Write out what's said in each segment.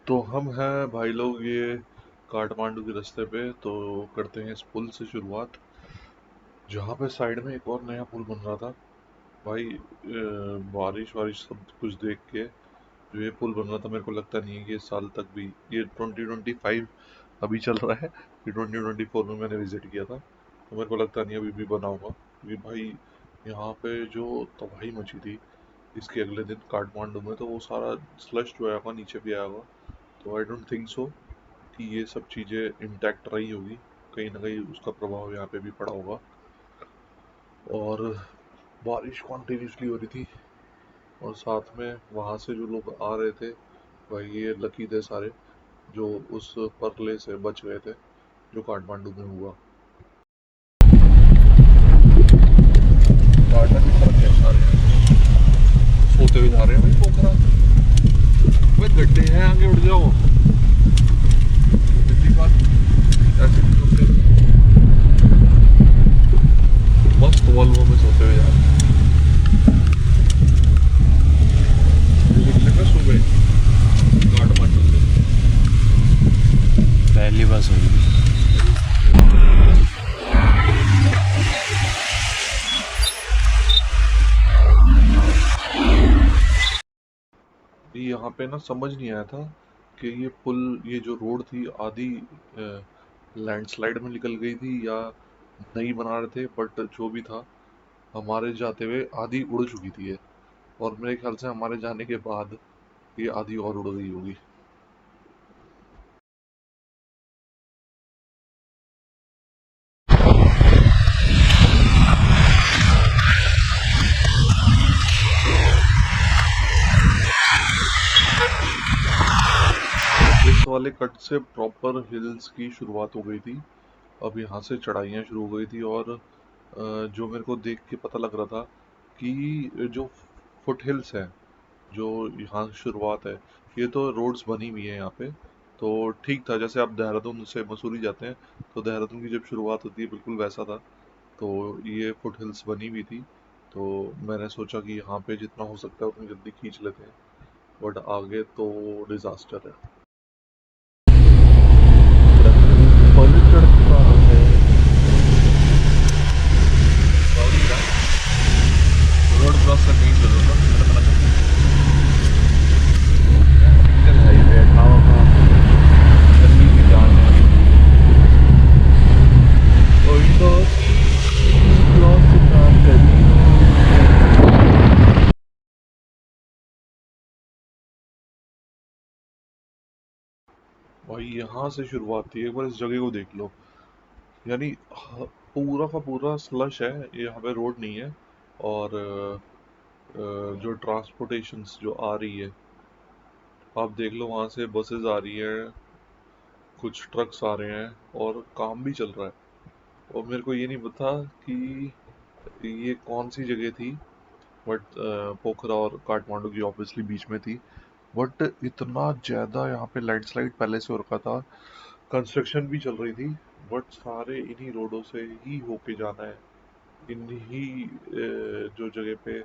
तो हम हैं भाई लोग ये काठमांडू के रास्ते पे। तो करते हैं इस पुल से शुरुआत, जहाँ पे साइड में एक और नया पुल बन रहा था। भाई बारिश वारिश सब कुछ देख के जो ये पुल बन रहा था, मेरे को लगता नहीं है कि इस साल तक भी, ये 2025 अभी चल रहा है, ये 2024 में मैंने विजिट किया था, तो मेरे को लगता नहीं अभी भी बना होगा। क्योंकि भाई यहाँ पे जो तबाही मची थी इसके अगले दिन काठमांडू में, तो वो सारा स्लश जो आया होगा नीचे भी आया होगा। तो आई डोंट थिंक सो कि ये सब चीज़ें इंटैक्ट रही होगी, कहीं ना कहीं उसका प्रभाव यहाँ पे भी पड़ा होगा। और बारिश कॉन्टिन्यूसली हो रही थी, और साथ में वहाँ से जो लोग आ रहे थे, भाई ये लकी थे सारे जो उस परले से बच गए थे जो काठमांडू में हुआ। गार्डन की तरफ कैसा आ रहे हैं, सोते हुए जा रहे हैं भाई पोखरा। भाई गड्ढे हैं, आगे उड़ जाओ। दिल्ली का ऐसे नहीं सोते, मस्त वॉल्वो में सोते हुए जा रहे हैं। निकले ना सुबह काठमांडू से। पहली बस होगी। यहाँ पे ना समझ नहीं आया था कि ये पुल, ये जो रोड थी आधी लैंडस्लाइड में निकल गई थी या नहीं बना रहे थे, बट जो भी था हमारे जाते हुए आधी उड़ चुकी थी ये। और मेरे ख्याल से हमारे जाने के बाद ये आधी और उड़ गई होगी। इस वाले कट से प्रॉपर हिल्स की शुरुआत हो गई थी। अब यहाँ से चढ़ाइयाँ शुरू हो गई थी, और जो मेरे को देख के पता लग रहा था कि जो फुट हिल्स हैं, जो यहाँ शुरुआत है, ये तो रोड्स बनी हुई है यहाँ पे, तो ठीक था। जैसे आप देहरादून से मसूरी जाते हैं तो देहरादून की जब शुरुआत होती है बिल्कुल वैसा था। तो ये फुट हिल्स बनी हुई थी, तो मैंने सोचा कि यहाँ पे जितना हो सकता है उतनी जल्दी खींच लेते हैं, बट आगे तो डिजास्टर है। पहले चढ़ता है रोड क्रॉस करने की जरूरत भाई यहाँ से शुरुआत थी। एक बार इस जगह को देख लो, यानी पूरा का पूरा स्लश है, यहाँ पे रोड नहीं है। और जो ट्रांसपोर्टेशन जो आ रही है, आप देख लो, वहाँ से बसेस आ रही है, कुछ ट्रक्स आ रहे हैं, और काम भी चल रहा है। और मेरे को ये नहीं पता कि ये कौन सी जगह थी, बट पोखरा और काठमांडू की ऑब्वियसली बीच में थी। बट इतना ज़्यादा यहाँ पे लैंडस्लाइड पहले से हो रखा था, कंस्ट्रक्शन भी चल रही थी, बट सारे इन्हीं रोडों से ही होके जाना है। इन्हीं जो जगह पे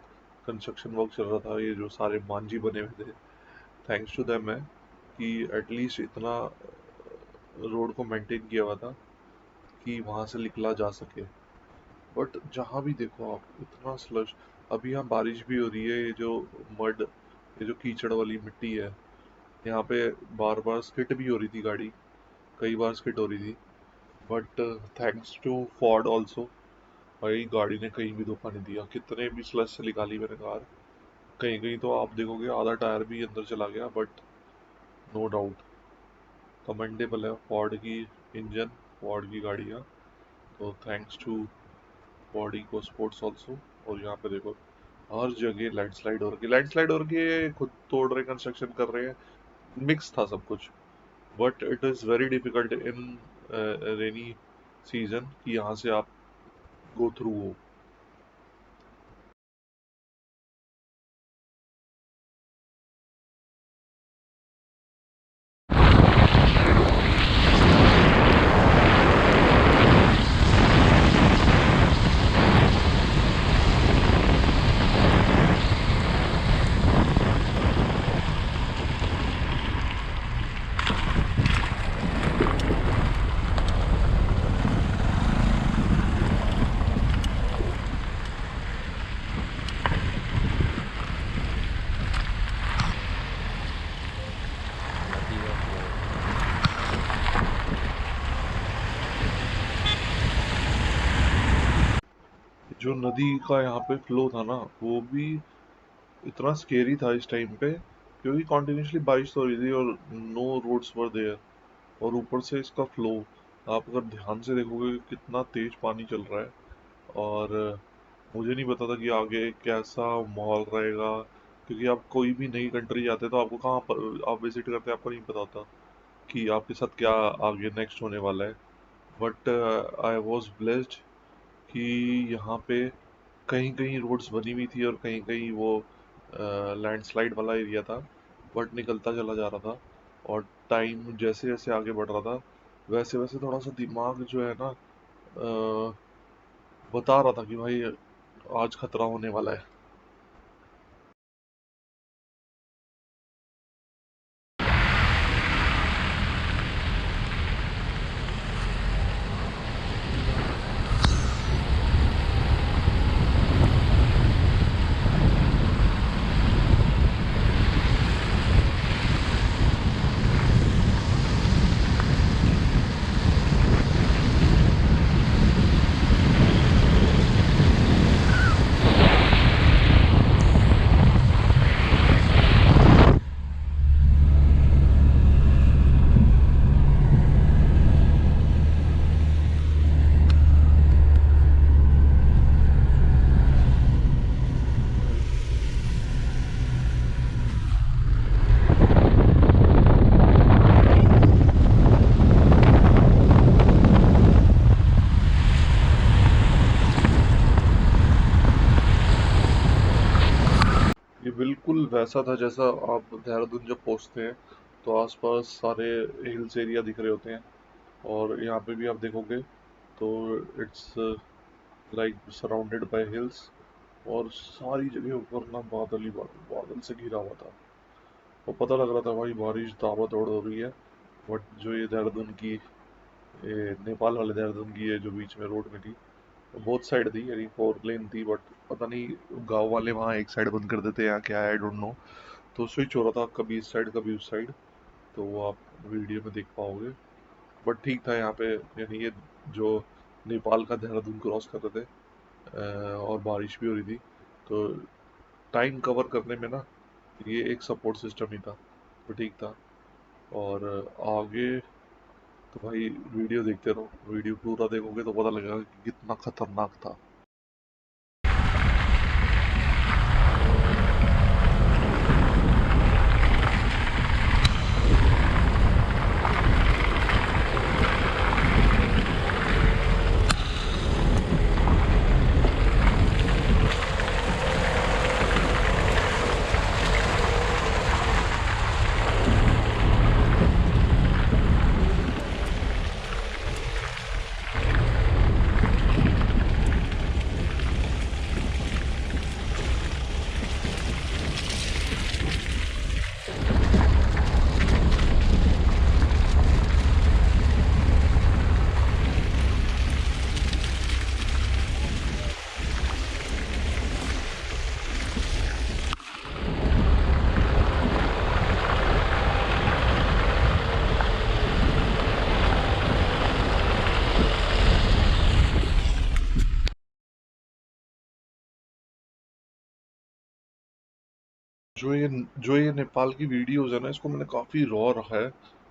कंस्ट्रक्शन वर्क चल रहा था, ये जो सारे मांझी बने हुए थे, थैंक्स टू देम है कि एटलीस्ट इतना रोड को मेंटेन किया हुआ था कि वहाँ से निकला जा सके। बट जहाँ भी देखो आप, इतना स्लश। अभी यहाँ बारिश भी हो रही है, ये जो मड, ये जो कीचड़ वाली मिट्टी है, यहाँ पे बार बार स्किट भी हो रही थी गाड़ी, कई बार स्किट हो रही थी। But thanks to Ford also, भाई गाड़ी ने कहीं भी धोखा नहीं दिया। कितने भी स्लश से निकाली मैंने कार, कहीं कहीं तो आप देखोगे आधा टायर भी अंदर चला गया, बट नो डाउट कमेंडेबल है फॉर्ड की इंजन, फॉर्ड की गाड़ियाँ। तो थैंक्स टू बॉडी को स्पोर्ट्स ऑल्सो। और यहाँ पे देखो हर जगह लैंडस्लाइड हो रही है, लैंडस्लाइड हो रही है, खुद तोड़ रहे, कंस्ट्रक्शन कर रहे हैं, मिक्स था सब कुछ। But it is very difficult in rainy season कि यहाँ से आप गो थ्रू हो। जो नदी का यहाँ पे फ्लो था ना, वो भी इतना स्केरी था इस टाइम पे, क्योंकि कॉन्टिन्यूसली बारिश हो रही थी और नो रोड्स वर देयर। और ऊपर से इसका फ्लो, आप अगर ध्यान से देखोगे कितना तेज पानी चल रहा है। और मुझे नहीं पता था कि आगे कैसा माहौल रहेगा, क्योंकि आप कोई भी नई कंट्री जाते तो आपको कहाँ पर आप विजिट करते हैं आपको नहीं पता होता कि आपके साथ क्या आगे नेक्स्ट होने वाला है। बट आई वॉज ब्लेस्ड कि यहाँ पे कहीं कहीं रोड्स बनी हुई थी और कहीं कहीं वो लैंडस्लाइड वाला एरिया था, बट निकलता चला जा रहा था। और टाइम जैसे जैसे आगे बढ़ रहा था, वैसे वैसे थोड़ा सा दिमाग जो है ना, बता रहा था कि भाई आज खतरा होने वाला है। ये बिल्कुल वैसा था जैसा आप देहरादून जब पहुंचते हैं तो आसपास सारे हिल्स एरिया दिख रहे होते हैं। और यहाँ पे भी आप देखोगे तो it's like surrounded by hills. और सारी जगह ऊपर ना बादल ही बादल, बादल से घिरा हुआ था। और पता लग रहा था भाई बारिश ताबड़तोड़ हो रही है। बट जो ये देहरादून की, ये नेपाल वाले देहरादून की ये जो बीच में रोड में थी, बोथ साइड थी, यानी 4 लेन थी, बट पता नहीं गांव वाले वहाँ एक साइड बंद कर देते हैं क्या, आई डोंट नो। तो स्विच हो रहा था कभी इस साइड कभी उस साइड। तो वो आप वीडियो में देख पाओगे। बट ठीक था यहाँ पे, यानी ये जो नेपाल का देहरादून क्रॉस कर रहे थे, और बारिश भी हो रही थी, तो टाइम कवर करने में ना ये एक सपोर्ट सिस्टम ही था, तो ठीक था। और आगे तो भाई वीडियो देखते रहो, वीडियो पूरा देखोगे तो पता लगेगा कि कितना खतरनाक था। जो ये नेपाल की वीडियोस है ना, इसको मैंने काफ़ी रॉ रखा है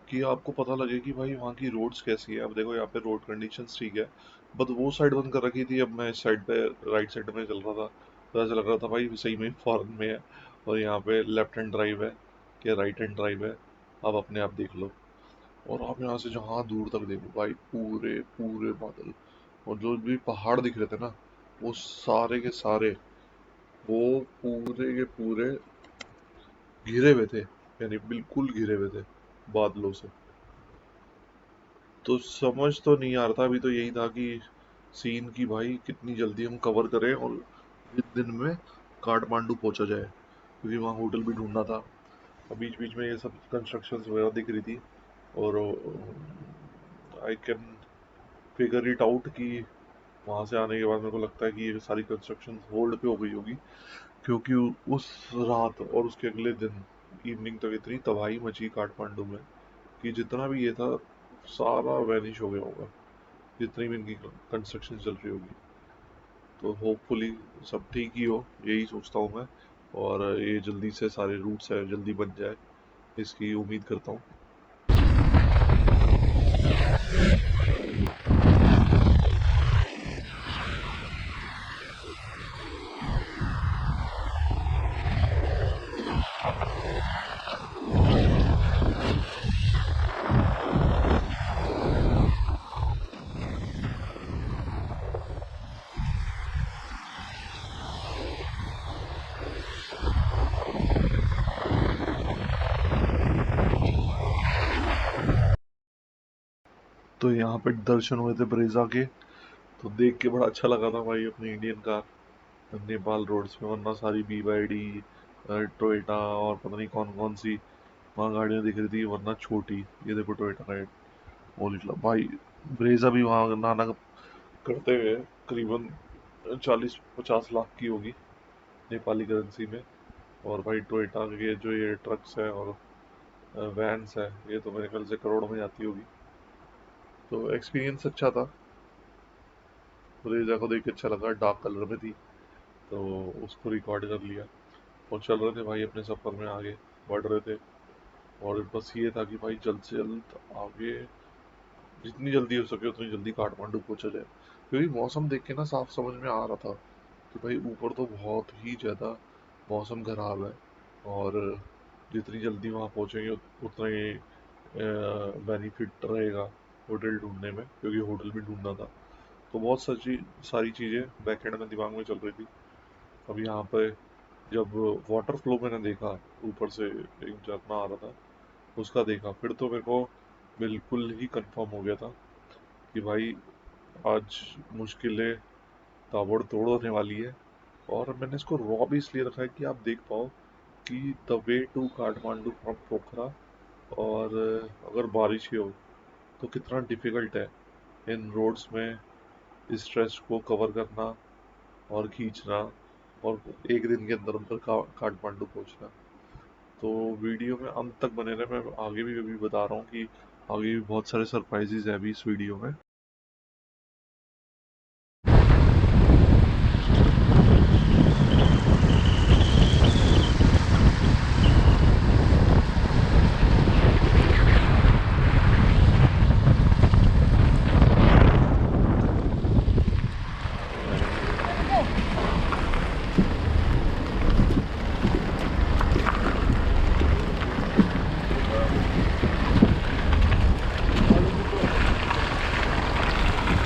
कि आपको पता लगे कि भाई वहाँ की रोड्स कैसी है। अब देखो यहाँ पे रोड कंडीशंस ठीक है, बट वो साइड बंद कर रखी थी, अब मैं इस साइड पे राइट साइड में चल रहा था, तो ऐसा लग रहा था भाई सही में फॉरेन में है। और यहाँ पे लेफ्ट हैंड ड्राइव है कि राइट हैंड ड्राइव है, आप अपने आप देख लो। और आप यहाँ से जहाँ दूर तक देखो भाई पूरे पूरे बादल। और जो भी पहाड़ दिख रहे थे ना, वो सारे के सारे, वो पूरे के पूरे घिरे हुए थे, यानी बिल्कुल घिरे हुए थे बादलों से। तो समझ तो नहीं आ रहा था, अभी तो यही था कि सीन की भाई कितनी जल्दी हम कवर करें और इस दिन में काठमांडू पहुंचा जाए, क्योंकि वहाँ होटल भी ढूंढना था। और बीच बीच में ये सब कंस्ट्रक्शन वगैरह दिख रही थी। और I can figure it out कि वहाँ से आने के बाद मेरे को लगता है कि ये सारी कंस्ट्रक्शन होल्ड पे हो गई होगी, क्योंकि उस रात और उसके अगले दिन इवनिंग तक इतनी तबाही मची काठमांडू में कि जितना भी ये था सारा वैनिश हो गया होगा, जितनी भी इनकी कंस्ट्रक्शन चल रही होगी। तो होपफुली सब ठीक ही हो, यही सोचता हूँ मैं। और ये जल्दी से सारे रूट्स है जल्दी बन जाए, इसकी उम्मीद करता हूँ। तो यहाँ पे दर्शन हुए थे ब्रेजा के, तो देख के बड़ा अच्छा लगा था भाई अपनी इंडियन कार नेपाल रोड्स पे। वरना सारी BYD, टोयोटा और पता नहीं कौन कौन सी वहाँ गाड़ियाँ दिख रही थी, वरना छोटी। ये देखो टोयोटा का वो निकला भाई। ब्रेजा भी वहाँ नाना करते हुए करीबन 40-50 लाख की होगी नेपाली करेंसी में। और भाई टोयोटा के जो ये ट्रक्स है और वैन्स है, ये तो मेरे ख्याल से करोड़ में जाती होगी। तो एक्सपीरियंस अच्छा था, ब्रेजा को देख के अच्छा लगा, डार्क कलर में थी तो उसको रिकॉर्ड कर लिया। और चल रहे थे भाई अपने सफ़र में आगे बढ़ रहे थे। और बस ये था कि भाई जल्द से जल्द आगे, जितनी जल्दी हो सके उतनी जल्दी काठमांडू पहुंचा जाए। क्योंकि मौसम देख के ना साफ समझ में आ रहा था कि भाई ऊपर तो बहुत ही ज़्यादा मौसम खराब है। और जितनी जल्दी वहाँ पहुँचेंगे उतना ही बेनिफिट रहेगा होटल ढूंढने में, क्योंकि होटल भी ढूंढना था। तो बहुत सारी चीज़ें बैकएंड में दिमाग में चल रही थी। अब यहाँ पे जब वाटर फ्लो मैंने देखा, ऊपर से एक झरना आ रहा था, उसका देखा, फिर तो मेरे को बिल्कुल ही कंफर्म हो गया था कि भाई आज मुश्किलें ताबड़तोड़ होने वाली है। और मैंने इसको रॉ भी इसलिए रखा है कि आप देख पाओ कि the way to Kathmandu from Pokhara, और अगर बारिश ही हो तो कितना डिफिकल्ट है इन रोड्स में इस स्ट्रेच को कवर करना और खींचना, और एक दिन के अंदर अंदर काठमांडू पहुंचना। तो वीडियो में अंत तक बने रहे, मैं आगे भी अभी बता रहा हूँ कि आगे भी बहुत सारे सरप्राइजेज हैं अभी इस वीडियो में।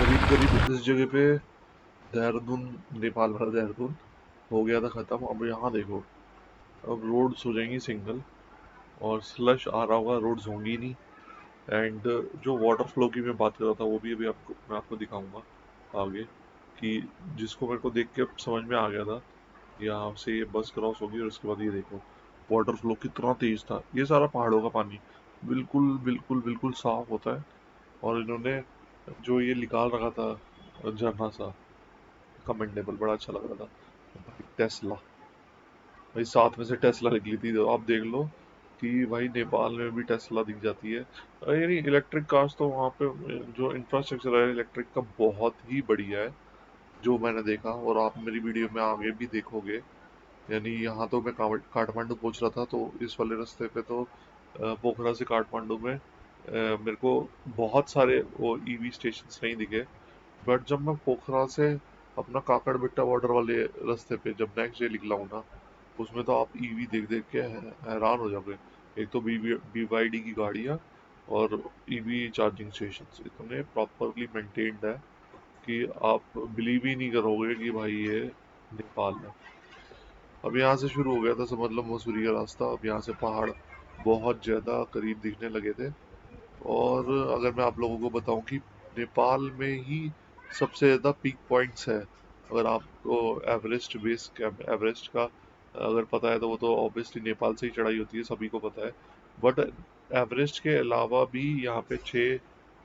करीब करीब इस जगह पे देहरादून, नेपाल वाला देहरादून हो गया था ख़त्म। अब यहाँ देखो, अब रोड्स हो जाएंगी सिंगल, और स्लश आ रहा होगा, रोड्स होंगी नहीं। एंड जो वाटर फ्लो की मैं बात कर रहा था वो भी अभी मैं आपको दिखाऊंगा आगे, कि जिसको मेरे को देख के समझ में आ गया था। यहाँ से ये बस क्रॉस होगी और उसके बाद ये देखो वाटर फ्लो कितना तेज था। ये सारा पहाड़ों का पानी बिल्कुल बिल्कुल बिल्कुल साफ होता है। और इन्होंने जो ये निकाल रखा था झरना सा, कमेंडेबल, बड़ा अच्छा लग रहा था भाई। टेस्ला, भाई साथ में से टेस्ला निकली थी, तो आप देख लो कि भाई नेपाल में भी टेस्ला दिख जाती है। यानी इलेक्ट्रिक कार्स तो वहाँ पे जो इंफ्रास्ट्रक्चर है इलेक्ट्रिक का बहुत ही बढ़िया है, जो मैंने देखा। और आप मेरी वीडियो में आगे भी देखोगे। यानी यहाँ तो मैं काठमांडू पहुंच रहा था, तो इस वाले रास्ते पे तो पोखरा से काठमांडू में मेरे को बहुत सारे वो EV स्टेशन नहीं दिखे। बट जब मैं पोखरा से अपना काकड़ बिट्टा बॉर्डर वाले रास्ते पे जब नेक्स्ट डे निकला हूँ ना, उसमें तो आप EV देख देख के हैरान हो जाओगे। एक तो BYD की गाड़ियाँ और EV चार्जिंग स्टेशन इतने प्रॉपरली मेंटेन्ड है कि आप बिलीव ही नहीं करोगे कि भाई ये नेपाल है। अब यहाँ से शुरू हो गया था समझ लो मसूरी का रास्ता। अब यहाँ से पहाड़ बहुत ज़्यादा करीब दिखने लगे थे। और अगर मैं आप लोगों को बताऊं कि नेपाल में ही सबसे ज़्यादा पीक पॉइंट्स है। अगर आपको एवरेस्ट बेस कैंप एवरेस्ट का अगर पता है तो वो तो ऑब्वियसली नेपाल से ही चढ़ाई होती है, सभी को पता है। बट एवरेस्ट के अलावा भी यहाँ पे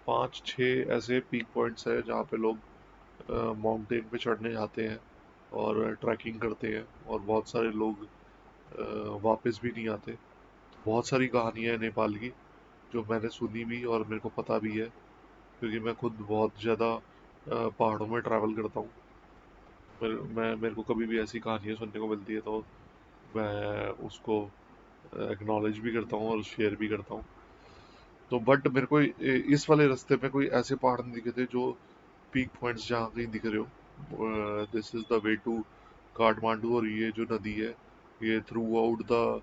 5-6 ऐसे पीक पॉइंट्स है जहाँ पे लोग माउंटेन पे चढ़ने जाते हैं और ट्रैकिंग करते हैं, और बहुत सारे लोग वापस भी नहीं आते। बहुत सारी कहानियाँ हैं नेपाल की जो मैंने सुनी भी और मेरे को पता भी है, क्योंकि मैं खुद बहुत ज़्यादा पहाड़ों में ट्रैवल करता हूँ। मेरे को कभी भी ऐसी कहानियाँ सुनने को मिलती है तो मैं उसको एक्नॉलेज भी करता हूँ और शेयर भी करता हूँ। तो बट मेरे को इस वाले रास्ते में कोई ऐसे पहाड़ नहीं दिखे थे जो पीक पॉइंट्स जहाँ कहीं दिख रहे हो। This is the way to Kathmandu, और ये जो नदी है ये through out the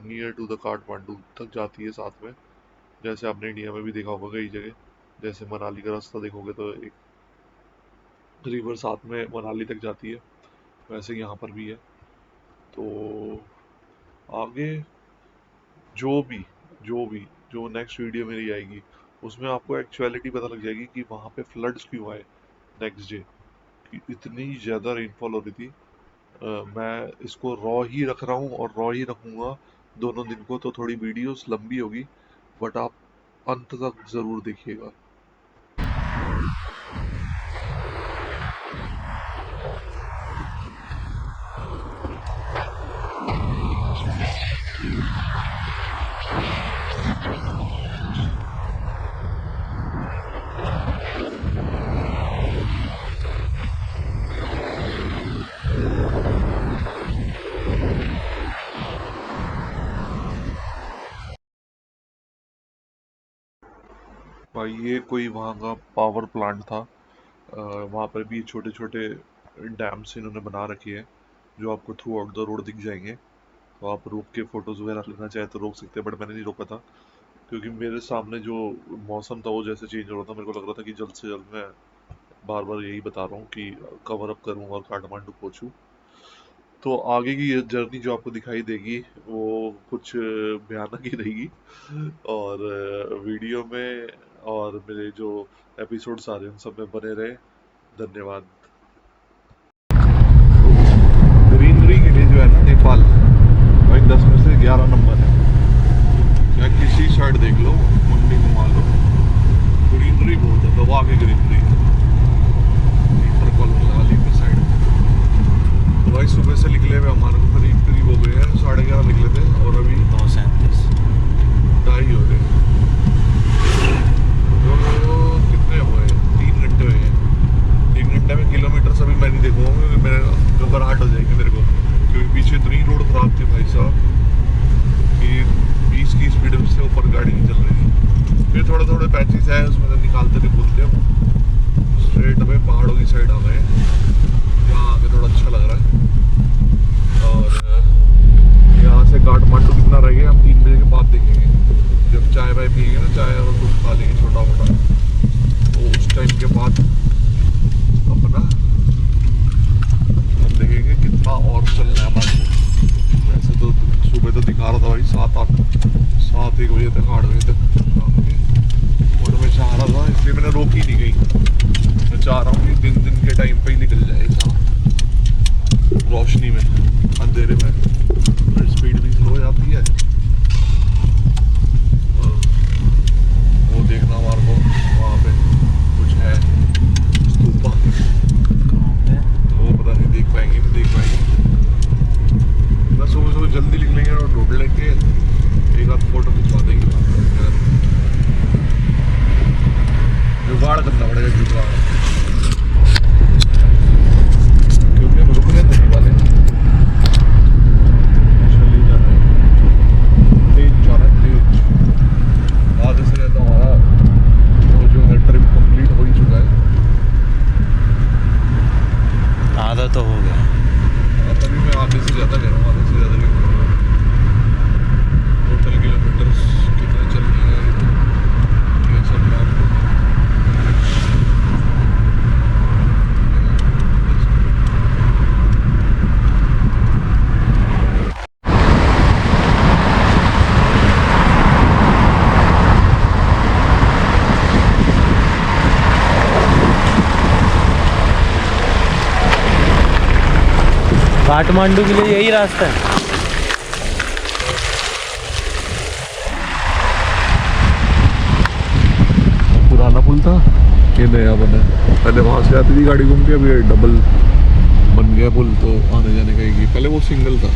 near to the Kathmandu तक जाती है साथ में। जैसे आपने इंडिया में भी देखा होगा कई जगह, जैसे मनाली का रास्ता देखोगे तो एक रिवर साथ में मनाली तक जाती है, वैसे यहाँ पर भी है। तो आगे जो भी जो भी जो नेक्स्ट वीडियो मेरी आएगी उसमें आपको एक्चुअलिटी पता लग जाएगी कि वहाँ पे फ्लड्स क्यों आए नेक्स्ट डे, कि इतनी ज़्यादा रेनफॉल हो रही थी। मैं इसको रॉ ही रख रहा हूँ और रॉ ही रखूँगा दोनों दिन को, तो थोड़ी वीडियोस लंबी होगी बट आप अंत तक ज़रूर देखिएगा। भाई ये कोई वहाँ का पावर प्लांट था। वहाँ पर भी छोटे छोटे डैम्स इन्होंने बना रखे हैं जो आपको थ्रू आउट द रोड दिख जाएंगे। तो आप रोक के फोटोज वगैरह लेना चाहे तो रोक सकते हैं, बट मैंने नहीं रोका था क्योंकि मेरे सामने जो मौसम था वो जैसे चेंज हो रहा था, मेरे को लग रहा था कि जल्द से जल्द मैं बार बार यही बता रहा हूँ कि कवर अप करूँ और काठमांडू पहुँचूँ। तो आगे की ये जर्नी जो आपको दिखाई देगी वो कुछ भयानक ही रहेगी। और वीडियो में और मेरे जो एपिसोड्स आ रहे हैं उन सब में बने रहे। धन्यवाद। ग्रीनरी के लिए जो है ना नेपाल भाई 10 में से 11 नंबर है। या किसी साइड देख लो, मुंडी घुमा लो, ग्रीनरी बहुत है, दबा के ग्रीनरी है। इंटर कॉलोनी की साइड तो भाई सुबह से निकले हुए हमारे को करीब करीब हो गए हैं 11:30 निकले थे और अभी 9:37 ढाई हो गए। तो कितने हुए? 3 घंटे हुए हैं। 3 घंटे में किलोमीटर अभी मैं नहीं देखूंगा क्योंकि मेरे घबराहट हो जाएगी मेरे को, क्योंकि पीछे इतनी रोड खराब थी भाई साहब कि 20 की स्पीड से ऊपर गाड़ी नहीं चल रही थी। फिर थोड़े थोड़े पैचेस है उसमें तो निकालते नहीं बोलते हम। स्ट्रेट में पहाड़ों की साइड आ गए, यहाँ आके थोड़ा अच्छा लग रहा है। और यहाँ से काठमांडू कितना रह गया हम 3 बजे के बाद देखेंगे, जब चाय वाय पियेंगे ना, चाय और कुछ खा लेंगे छोटा मोटा, तो उस टाइम के बाद अपना हम देखेंगे कितना और चलना है हमारे। वैसे तो सुबह तो दिखा रहा था भाई 7-1 बजे तक 8 बजे तक शाम के, और मैं चाह रहा था इसलिए मैंने रोकी नहीं गई। मैं चाह रहा हूँ कि दिन दिन के टाइम पे ही निकल जाए रोशनी में, अंधेरे में फिर स्पीड भी स्लो हो जाती है। वो देखना हमारे को वहाँ पे कुछ है स्तूपा, वो पता नहीं देख पाएंगे नहीं देख पाएंगे। बस सुबह सुबह जल्दी निकलेंगे और ढूंढ लेंगे, एक आध फोटो खिंचवा देंगे। जुगाड़ करना पड़ेगा, जुगाड़, क्योंकि हम रुकने तो नहीं वाले। चलिए जा रहे हैं, तेज जा रहा है, तेज। आधे से ज़्यादा हमारा वो जो है ट्रिप कंप्लीट हो ही चुका है। आधा तो हो गया, तभी मैं आधे से ज़्यादा कह रहा हूँ, आधे से ज़्यादा नहीं। टोटल किलोमीटर कितने चल रहे हैं ये सब मैं आपको काठमांडू के लिए यही रास्ता है। पुराना पुल था, ये नया बना है। पहले वहाँ से आती थी गाड़ी घूम के, अभी डबल बन गया पुल, तो आने जाने का एक ही, पहले वो सिंगल था।